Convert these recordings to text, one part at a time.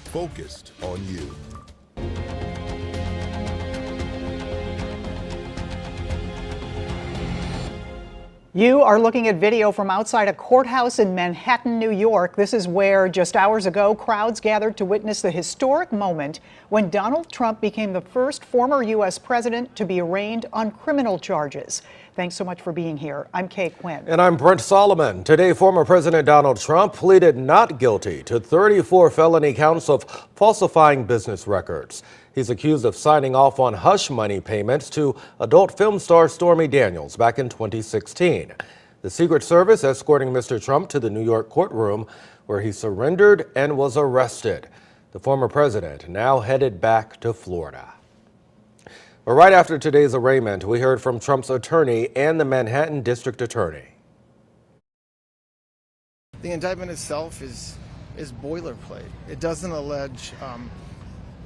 focused on you. You are looking at video from outside a courthouse in Manhattan, New York. This is where just hours ago, crowds gathered to witness the historic moment when Donald Trump became the first former U.S. president to be arraigned on criminal charges. Thanks so much for being here. I'm Kay Quinn. And I'm Brent Solomon. Today, former President Donald Trump pleaded not guilty to 34 felony counts of falsifying business records. He's accused of signing off on hush money payments to adult film star Stormy Daniels back in 2016. The Secret Service escorting Mr. Trump to the New York courtroom where he surrendered and was arrested. The former president now headed back to Florida. But right after today's arraignment, we heard from Trump's attorney and the Manhattan District Attorney. The indictment itself is boilerplate. It doesn't allege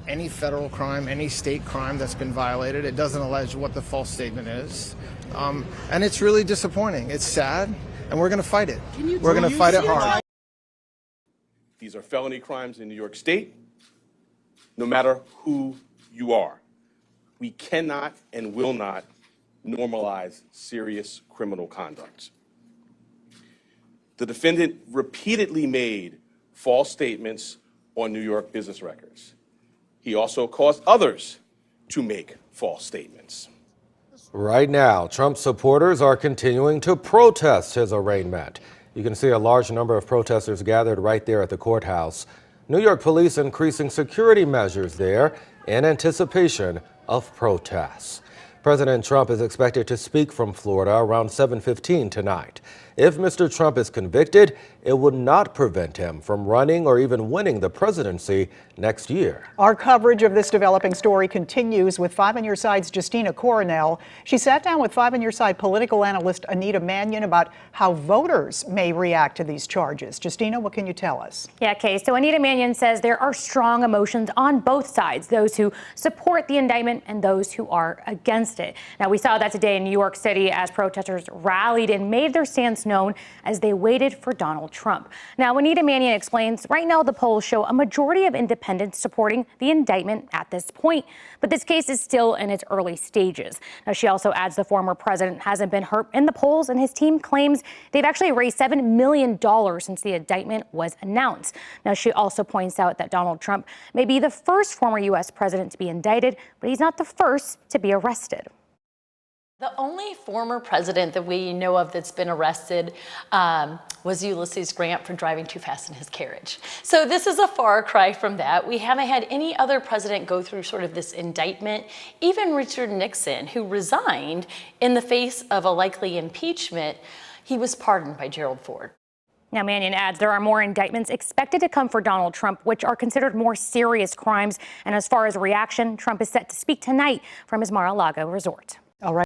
any federal crime, any state crime that's been violated. It doesn't allege what the false statement is. And it's really disappointing. It's sad, and we're going to fight it. We're going to fight it hard. These are felony crimes in New York State, no matter who you are. We cannot and will not normalize serious criminal conduct. The defendant repeatedly made false statements on New York business records. He also caused others to make false statements. Right now, Trump supporters are continuing to protest his arraignment. You can see a large number of protesters gathered right there at the courthouse. New York police increasing security measures there in anticipation of protests. President Trump is expected to speak from Florida around 7:15 tonight. If Mr. Trump is convicted, it would not prevent him from running or even winning the presidency next year. Our coverage of this developing story continues with 5 on Your Side's Justina Coronel. She sat down with 5 on Your Side political analyst Anita Mannion about how voters may react to these charges. Justina, what can you tell us? Yeah, Kay. So Anita Mannion says there are strong emotions on both sides, those who support the indictment and those who are against it. Now, we saw that today in New York City as protesters rallied and made their stance known as they waited for Donald Trump. Now, Anita Mannion explains right now the polls show a majority of independents supporting the indictment at this point, but this case is still in its early stages. Now, she also adds the former president hasn't been hurt in the polls, and his team claims they've actually raised $7 million since the indictment was announced. Now, she also points out that Donald Trump may be the first former U.S. president to be indicted, but he's not the first to be arrested. The only former president that we know of that's been arrested was Ulysses Grant for driving too fast in his carriage. So this is a far cry from that. We haven't had any other president go through sort of this indictment. Even Richard Nixon, who resigned in the face of a likely impeachment, he was pardoned by Gerald Ford. Now, Mannion adds there are more indictments expected to come for Donald Trump, which are considered more serious crimes. And as far as reaction, Trump is set to speak tonight from his Mar-a-Lago resort. All right.